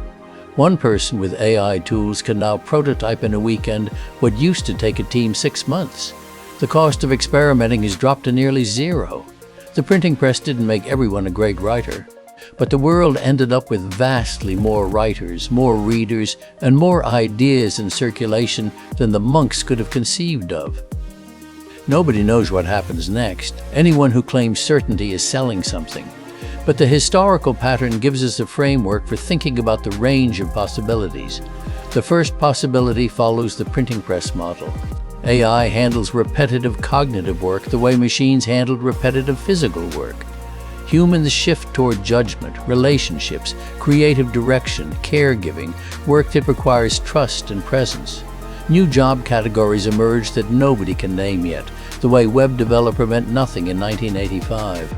One person with AI tools can now prototype in a weekend what used to take a team 6 months. The cost of experimenting has dropped to nearly zero. The printing press didn't make everyone a great writer. But the world ended up with vastly more writers, more readers, and more ideas in circulation than the monks could have conceived of. Nobody knows what happens next. Anyone who claims certainty is selling something. But the historical pattern gives us a framework for thinking about the range of possibilities. The first possibility follows the printing press model. AI handles repetitive cognitive work the way machines handled repetitive physical work. Humans shift toward judgment, relationships, creative direction, caregiving, work that requires trust and presence. New job categories emerge that nobody can name yet, the way web developer meant nothing in 1985.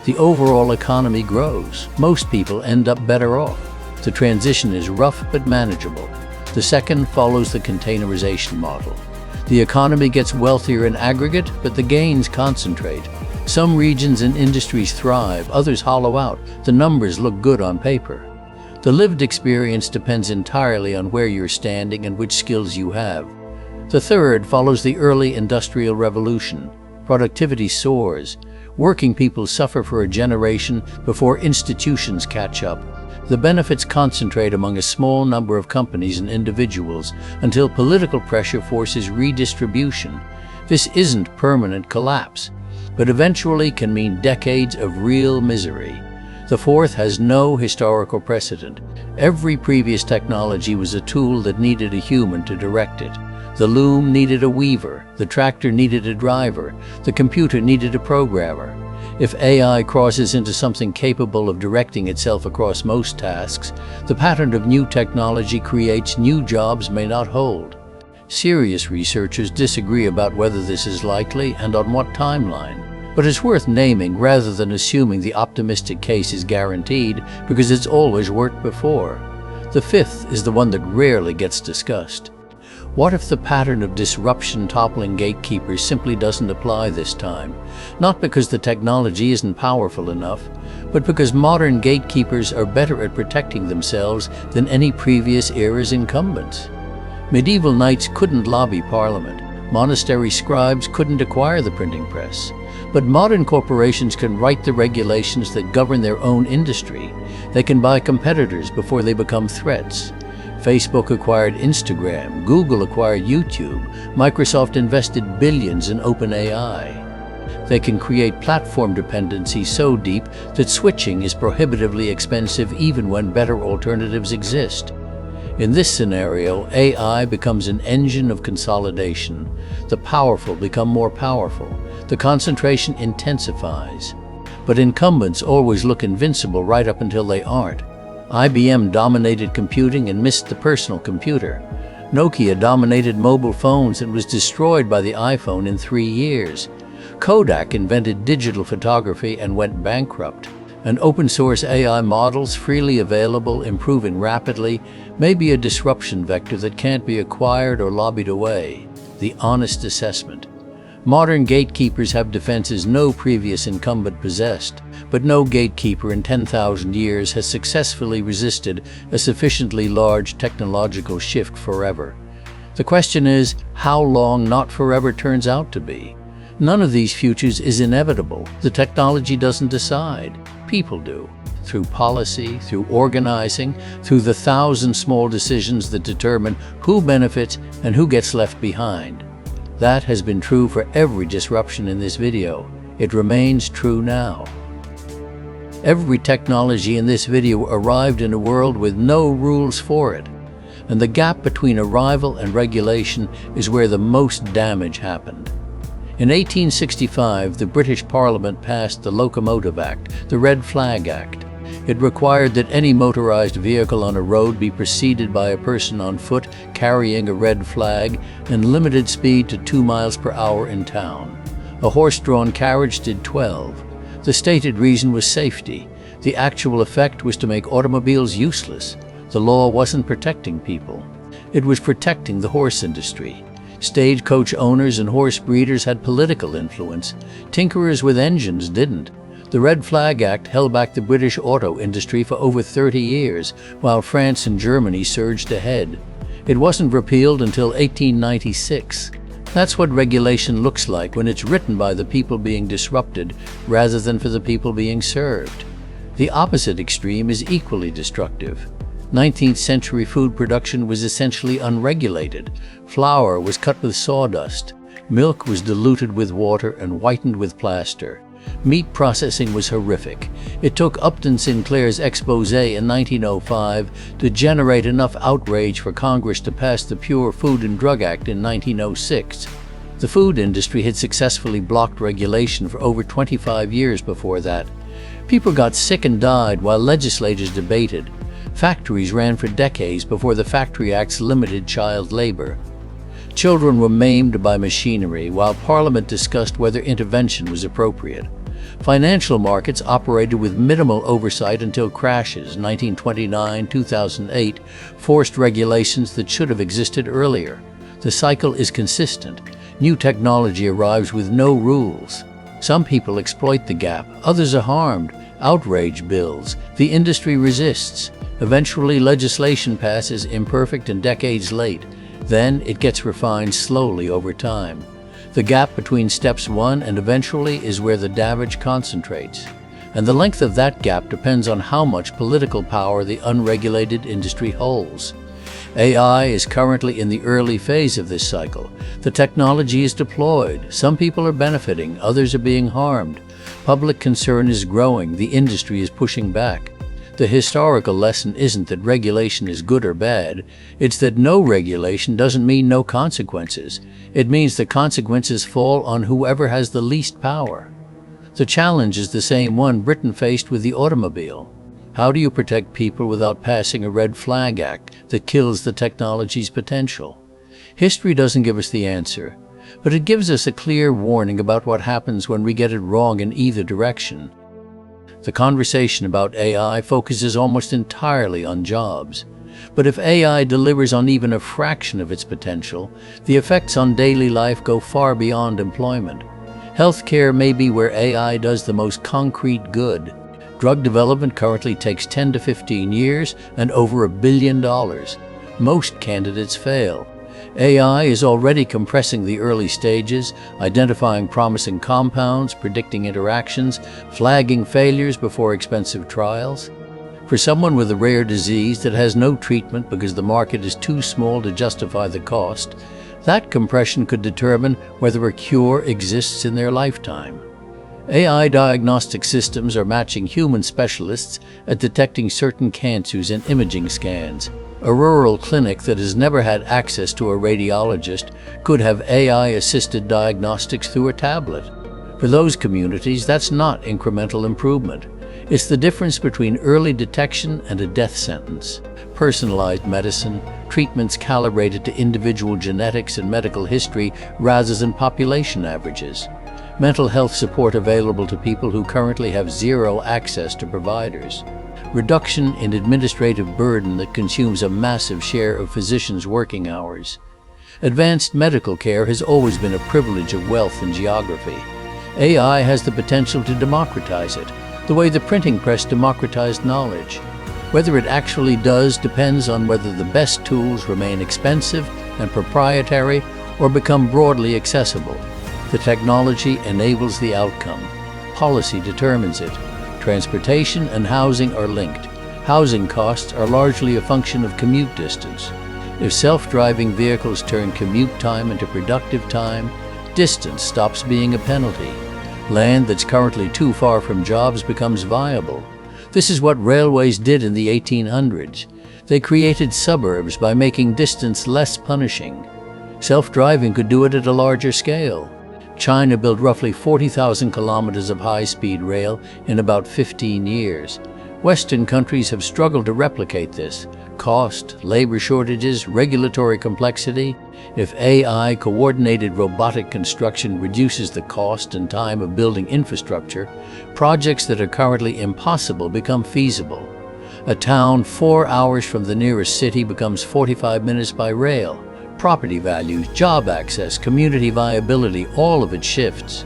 The overall economy grows. Most people end up better off. The transition is rough but manageable. The second follows the containerization model. The economy gets wealthier in aggregate, but the gains concentrate. Some regions and industries thrive, others hollow out. The numbers look good on paper. The lived experience depends entirely on where you're standing and which skills you have. The third follows the early industrial revolution. Productivity soars. Working people suffer for a generation before institutions catch up. The benefits concentrate among a small number of companies and individuals until political pressure forces redistribution. This isn't permanent collapse, but eventually can mean decades of real misery. The fourth has no historical precedent. Every previous technology was a tool that needed a human to direct it. The loom needed a weaver, the tractor needed a driver, the computer needed a programmer. If AI crosses into something capable of directing itself across most tasks, the pattern of new technology creates new jobs may not hold. Serious researchers disagree about whether this is likely and on what timeline, but it's worth naming rather than assuming the optimistic case is guaranteed because it's always worked before. The fifth is the one that rarely gets discussed. What if the pattern of disruption toppling gatekeepers simply doesn't apply this time? Not because the technology isn't powerful enough, but because modern gatekeepers are better at protecting themselves than any previous era's incumbents. Medieval knights couldn't lobby Parliament. Monastery scribes couldn't acquire the printing press. But modern corporations can write the regulations that govern their own industry. They can buy competitors before they become threats. Facebook acquired Instagram, Google acquired YouTube, Microsoft invested billions in OpenAI. They can create platform dependency so deep that switching is prohibitively expensive even when better alternatives exist. In this scenario, AI becomes an engine of consolidation. The powerful become more powerful. The concentration intensifies. But incumbents always look invincible right up until they aren't. IBM dominated computing and missed the personal computer. Nokia dominated mobile phones and was destroyed by the iPhone in 3 years. Kodak invented digital photography and went bankrupt. And open-source AI models, freely available, improving rapidly, may be a disruption vector that can't be acquired or lobbied away. The honest assessment. Modern gatekeepers have defenses no previous incumbent possessed, but no gatekeeper in 10,000 years has successfully resisted a sufficiently large technological shift forever. The question is, how long not forever turns out to be? None of these futures is inevitable. The technology doesn't decide. People do. Through policy, through organizing, through the 1,000 small decisions that determine who benefits and who gets left behind. That has been true for every disruption in this video. It remains true now. Every technology in this video arrived in a world with no rules for it. And the gap between arrival and regulation is where the most damage happened. In 1865, the British Parliament passed the Locomotive Act, the Red Flag Act. It required that any motorized vehicle on a road be preceded by a person on foot carrying a red flag and limited speed to 2 miles per hour in town. A horse-drawn carriage did 12. The stated reason was safety. The actual effect was to make automobiles useless. The law wasn't protecting people. It was protecting the horse industry. Stagecoach owners and horse breeders had political influence. Tinkerers with engines didn't. The Red Flag Act held back the British auto industry for over 30 years, while France and Germany surged ahead. It wasn't repealed until 1896. That's what regulation looks like when it's written by the people being disrupted rather than for the people being served. The opposite extreme is equally destructive. 19th century food production was essentially unregulated. Flour was cut with sawdust. Milk was diluted with water and whitened with plaster. Meat processing was horrific. It took Upton Sinclair's expose in 1905 to generate enough outrage for Congress to pass the Pure Food and Drug Act in 1906. The food industry had successfully blocked regulation for over 25 years before that. People got sick and died while legislators debated. Factories ran for decades before the Factory Acts limited child labor. Children were maimed by machinery while Parliament discussed whether intervention was appropriate. Financial markets operated with minimal oversight until crashes, 1929, 2008, forced regulations that should have existed earlier. The cycle is consistent. New technology arrives with no rules. Some people exploit the gap, others are harmed. Outrage builds. The industry resists. Eventually, legislation passes, imperfect and decades late. Then it gets refined slowly over time. The gap between steps 1 and eventually is where the damage concentrates. And the length of that gap depends on how much political power the unregulated industry holds. AI is currently in the early phase of this cycle. The technology is deployed. Some people are benefiting, others are being harmed. Public concern is growing, the industry is pushing back. The historical lesson isn't that regulation is good or bad, it's that no regulation doesn't mean no consequences. It means the consequences fall on whoever has the least power. The challenge is the same one Britain faced with the automobile. How do you protect people without passing a Red Flag Act that kills the technology's potential? History doesn't give us the answer, but it gives us a clear warning about what happens when we get it wrong in either direction. The conversation about AI focuses almost entirely on jobs. But if AI delivers on even a fraction of its potential, the effects on daily life go far beyond employment. Healthcare may be where AI does the most concrete good. Drug development currently takes 10 to 15 years and over $1 billion. Most candidates fail. AI is already compressing the early stages, identifying promising compounds, predicting interactions, flagging failures before expensive trials. For someone with a rare disease that has no treatment because the market is too small to justify the cost, that compression could determine whether a cure exists in their lifetime. AI diagnostic systems are matching human specialists at detecting certain cancers in imaging scans. A rural clinic that has never had access to a radiologist could have AI-assisted diagnostics through a tablet. For those communities, that's not incremental improvement. It's the difference between early detection and a death sentence. Personalized medicine, treatments calibrated to individual genetics and medical history rather than population averages. mental health support available to people who currently have zero access to providers, reduction in administrative burden that consumes a massive share of physicians' working hours. Advanced medical care has always been a privilege of wealth and geography. AI has the potential to democratize it, the way the printing press democratized knowledge. Whether it actually does depends on whether the best tools remain expensive and proprietary or become broadly accessible. The technology enables the outcome. Policy determines it. Transportation and housing are linked. Housing costs are largely a function of commute distance. If self-driving vehicles turn commute time into productive time, distance stops being a penalty. Land that's currently too far from jobs becomes viable. This is what railways did in the 1800s. They created suburbs by making distance less punishing. Self-driving could do it at a larger scale. China built roughly 40,000 kilometers of high-speed rail in about 15 years. Western countries have struggled to replicate this. Cost, labor shortages, regulatory complexity. If AI-coordinated robotic construction reduces the cost and time of building infrastructure, projects that are currently impossible become feasible. A town 4 hours from the nearest city becomes 45 minutes by rail. Property values, job access, community viability, all of it shifts.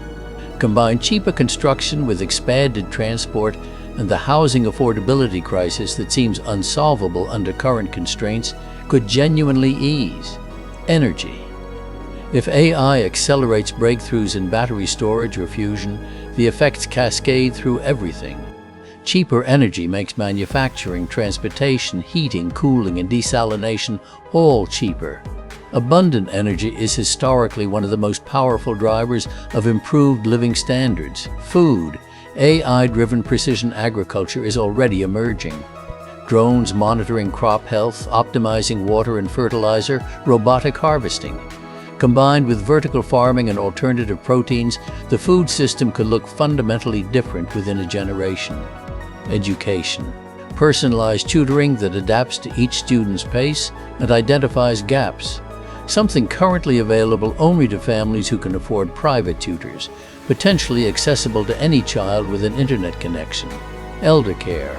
Combine cheaper construction with expanded transport, and the housing affordability crisis that seems unsolvable under current constraints could genuinely ease. Energy. If AI accelerates breakthroughs in battery storage or fusion, the effects cascade through everything. Cheaper energy makes manufacturing, transportation, heating, cooling, and desalination all cheaper. Abundant energy is historically one of the most powerful drivers of improved living standards. Food. AI-driven precision agriculture is already emerging. Drones monitoring crop health, optimizing water and fertilizer, robotic harvesting. Combined with vertical farming and alternative proteins, the food system could look fundamentally different within a generation. Education. Personalized tutoring that adapts to each student's pace and identifies gaps. Something currently available only to families who can afford private tutors, potentially accessible to any child with an internet connection. Elder care.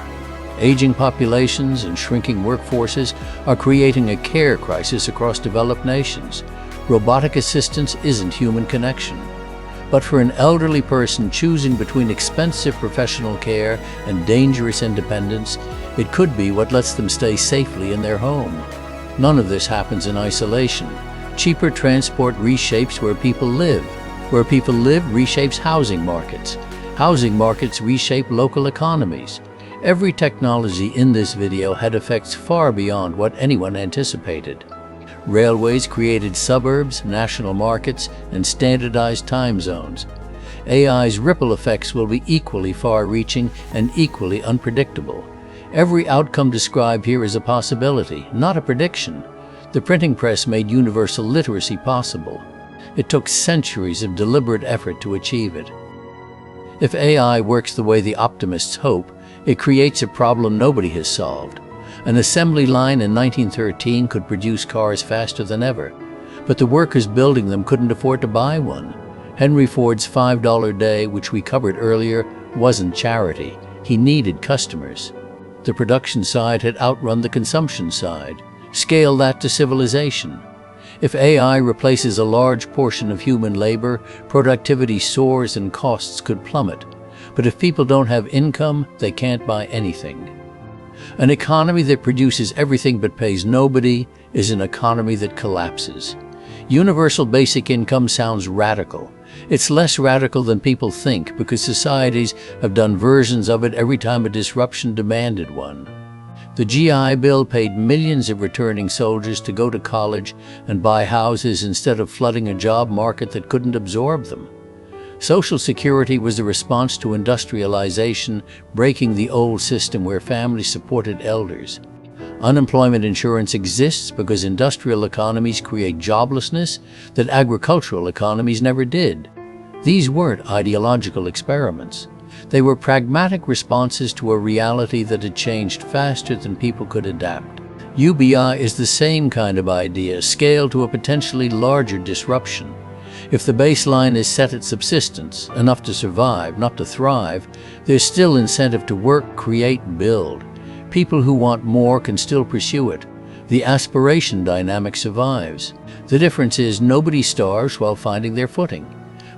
Aging populations and shrinking workforces are creating a care crisis across developed nations. Robotic assistance isn't human connection. But for an elderly person choosing between expensive professional care and dangerous independence, it could be what lets them stay safely in their home. None of this happens in isolation. Cheaper transport reshapes where people live. Where people live reshapes housing markets. Housing markets reshape local economies. Every technology in this video had effects far beyond what anyone anticipated. Railways created suburbs, national markets, and standardized time zones. AI's ripple effects will be equally far-reaching and equally unpredictable. Every outcome described here is a possibility, not a prediction. The printing press made universal literacy possible. It took centuries of deliberate effort to achieve it. If AI works the way the optimists hope, it creates a problem nobody has solved. An assembly line in 1913 could produce cars faster than ever, but the workers building them couldn't afford to buy one. Henry Ford's $5 day, which we covered earlier, wasn't charity. He needed customers. The production side had outrun the consumption side. Scale that to civilization. If AI replaces a large portion of human labor, productivity soars and costs could plummet. But if people don't have income, they can't buy anything. An economy that produces everything but pays nobody is an economy that collapses. Universal basic income sounds radical. It's less radical than people think because societies have done versions of it every time a disruption demanded one. The GI Bill paid millions of returning soldiers to go to college and buy houses instead of flooding a job market that couldn't absorb them. Social Security was a response to industrialization, breaking the old system where families supported elders. Unemployment insurance exists because industrial economies create joblessness that agricultural economies never did. These weren't ideological experiments. They were pragmatic responses to a reality that had changed faster than people could adapt. UBI is the same kind of idea, scaled to a potentially larger disruption. If the baseline is set at subsistence, enough to survive, not to thrive, there's still incentive to work, create, build. People who want more can still pursue it. The aspiration dynamic survives. The difference is nobody starves while finding their footing.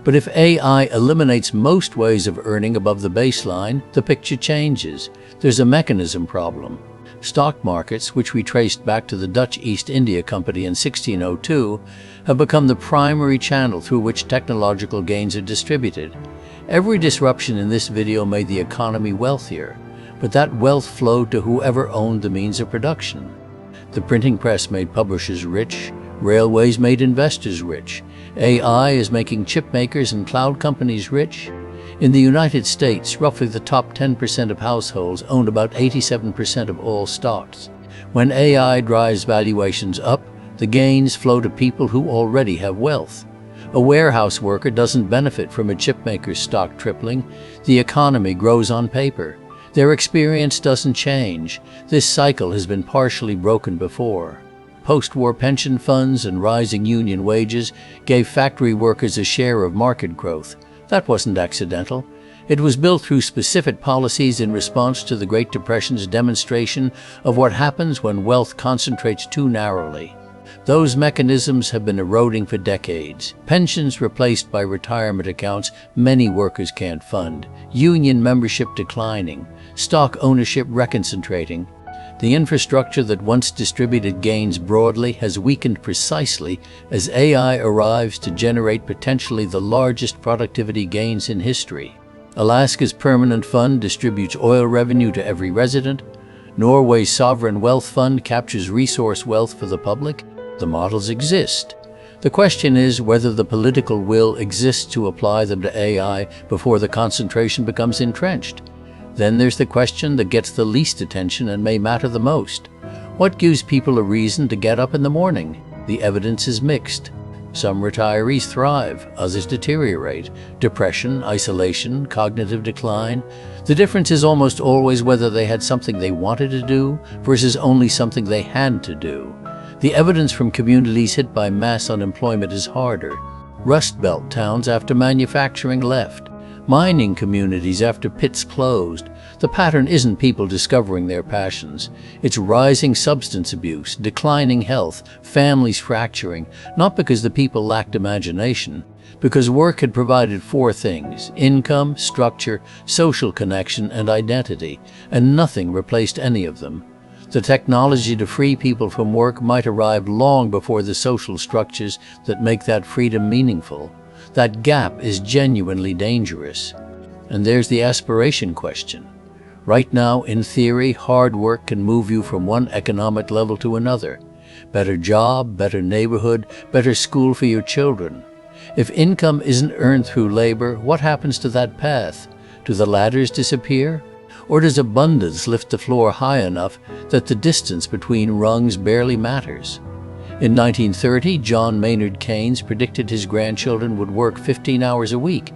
But if AI eliminates most ways of earning above the baseline, the picture changes. There's a mechanism problem. Stock markets, which we traced back to the Dutch East India Company in 1602, have become the primary channel through which technological gains are distributed. Every disruption in this video made the economy wealthier, but that wealth flowed to whoever owned the means of production. The printing press made publishers rich, railways made investors rich, AI is making chip makers and cloud companies rich. In the United States, roughly the top 10% of households owned about 87% of all stocks. When AI drives valuations up, the gains flow to people who already have wealth. A warehouse worker doesn't benefit from a chipmaker's stock tripling. The economy grows on paper. Their experience doesn't change. This cycle has been partially broken before. Post-war pension funds and rising union wages gave factory workers a share of market growth. That wasn't accidental. It was built through specific policies in response to the Great Depression's demonstration of what happens when wealth concentrates too narrowly. Those mechanisms have been eroding for decades. Pensions replaced by retirement accounts many workers can't fund. Union membership declining. Stock ownership reconcentrating. The infrastructure that once distributed gains broadly has weakened precisely as AI arrives to generate potentially the largest productivity gains in history. Alaska's permanent fund distributes oil revenue to every resident. Norway's sovereign wealth fund captures resource wealth for the public. The models exist. The question is whether the political will exists to apply them to AI before the concentration becomes entrenched. Then there's the question that gets the least attention and may matter the most. What gives people a reason to get up in the morning? The evidence is mixed. Some retirees thrive, others deteriorate. Depression, isolation, cognitive decline. The difference is almost always whether they had something they wanted to do versus only something they had to do. The evidence from communities hit by mass unemployment is harder. Rust Belt towns after manufacturing left. Mining communities after pits closed. The pattern isn't people discovering their passions. It's rising substance abuse, declining health, families fracturing, not because the people lacked imagination, because work had provided four things: income, structure, social connection, and identity, and nothing replaced any of them. The technology to free people from work might arrive long before the social structures that make that freedom meaningful. That gap is genuinely dangerous. And there's the aspiration question. Right now, in theory, hard work can move you from one economic level to another. Better job, better neighborhood, better school for your children. If income isn't earned through labor, what happens to that path? Do the ladders disappear? Or does abundance lift the floor high enough that the distance between rungs barely matters? In 1930, John Maynard Keynes predicted his grandchildren would work 15 hours a week.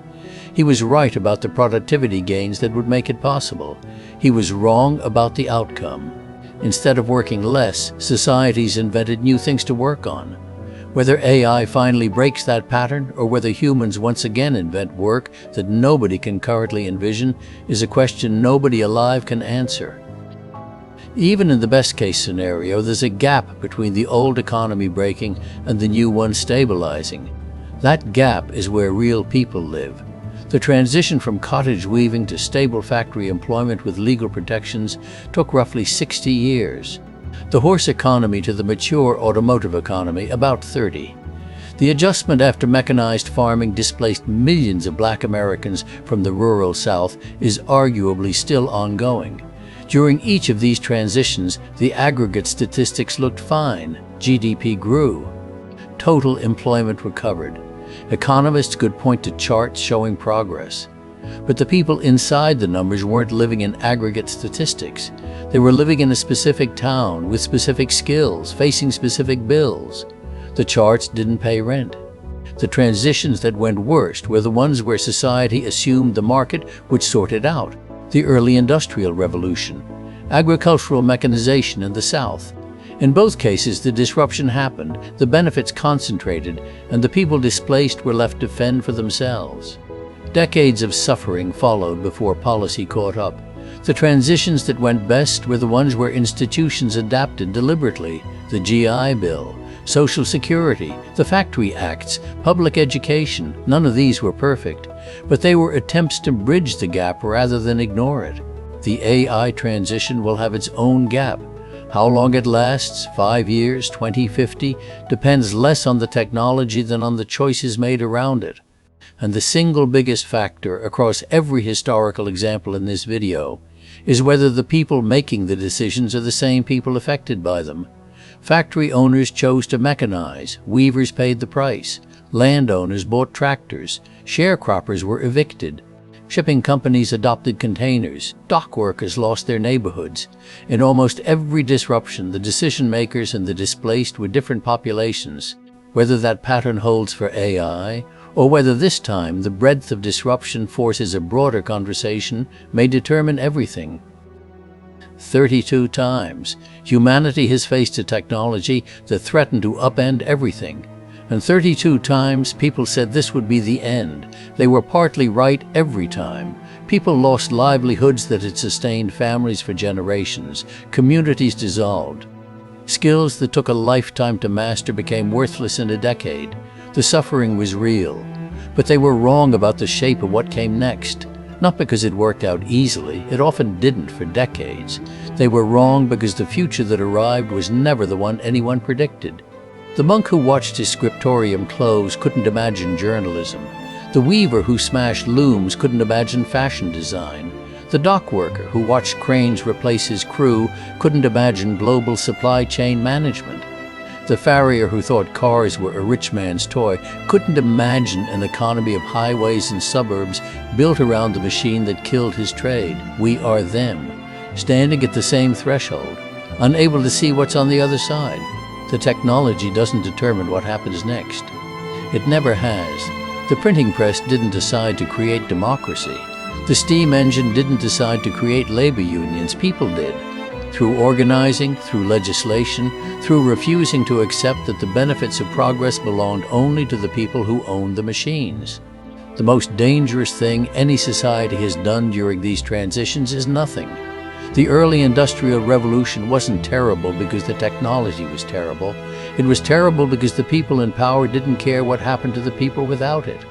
He was right about the productivity gains that would make it possible. He was wrong about the outcome. Instead of working less, societies invented new things to work on. Whether AI finally breaks that pattern or whether humans once again invent work that nobody can currently envision is a question nobody alive can answer. Even in the best-case scenario, there's a gap between the old economy breaking and the new one stabilizing. That gap is where real people live. The transition from cottage weaving to stable factory employment with legal protections took roughly 60 years. The horse economy to the mature automotive economy, about 30. The adjustment after mechanized farming displaced millions of Black Americans from the rural South is arguably still ongoing. During each of these transitions, the aggregate statistics looked fine. GDP grew. Total employment recovered. Economists could point to charts showing progress. But the people inside the numbers weren't living in aggregate statistics. They were living in a specific town with specific skills, facing specific bills. The charts didn't pay rent. The transitions that went worst were the ones where society assumed the market would sort it out. The early industrial revolution, agricultural mechanization in the South. In both cases, the disruption happened, the benefits concentrated, and the people displaced were left to fend for themselves. Decades of suffering followed before policy caught up. The transitions that went best were the ones where institutions adapted deliberately: the GI Bill, Social Security, the Factory Acts, public education. None of these were perfect, but they were attempts to bridge the gap rather than ignore it. The AI transition will have its own gap. How long it lasts, 5 years, 20, 50, depends less on the technology than on the choices made around it. And the single biggest factor across every historical example in this video is whether the people making the decisions are the same people affected by them. Factory owners chose to mechanize, weavers paid the price, landowners bought tractors, sharecroppers were evicted, shipping companies adopted containers, dock workers lost their neighborhoods. In almost every disruption, the decision makers and the displaced were different populations. Whether that pattern holds for AI, or whether this time the breadth of disruption forces a broader conversation, may determine everything. 32 times, humanity has faced a technology that threatened to upend everything. And 32 times, people said this would be the end. They were partly right every time. People lost livelihoods that had sustained families for generations. Communities dissolved. Skills that took a lifetime to master became worthless in a decade. The suffering was real. But they were wrong about the shape of what came next. Not because it worked out easily, it often didn't for decades. They were wrong because the future that arrived was never the one anyone predicted. The monk who watched his scriptorium close couldn't imagine journalism. The weaver who smashed looms couldn't imagine fashion design. The dock worker who watched cranes replace his crew couldn't imagine global supply chain management. The farrier who thought cars were a rich man's toy couldn't imagine an economy of highways and suburbs built around the machine that killed his trade. We are them, standing at the same threshold, unable to see what's on the other side. The technology doesn't determine what happens next. It never has. The printing press didn't decide to create democracy. The steam engine didn't decide to create labor unions. People did. Through organizing, through legislation, through refusing to accept that the benefits of progress belonged only to the people who owned the machines. The most dangerous thing any society has done during these transitions is nothing. The early Industrial Revolution wasn't terrible because the technology was terrible. It was terrible because the people in power didn't care what happened to the people without it.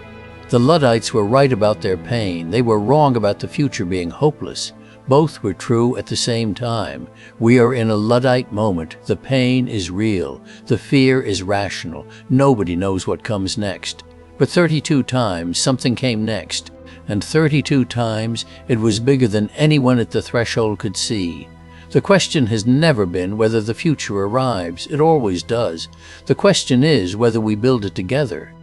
The Luddites were right about their pain. They were wrong about the future being hopeless. Both were true at the same time. We are in a Luddite moment. The pain is real. The fear is rational. Nobody knows what comes next. But 32 times something came next. And 32 times it was bigger than anyone at the threshold could see. The question has never been whether the future arrives. It always does. The question is whether we build it together.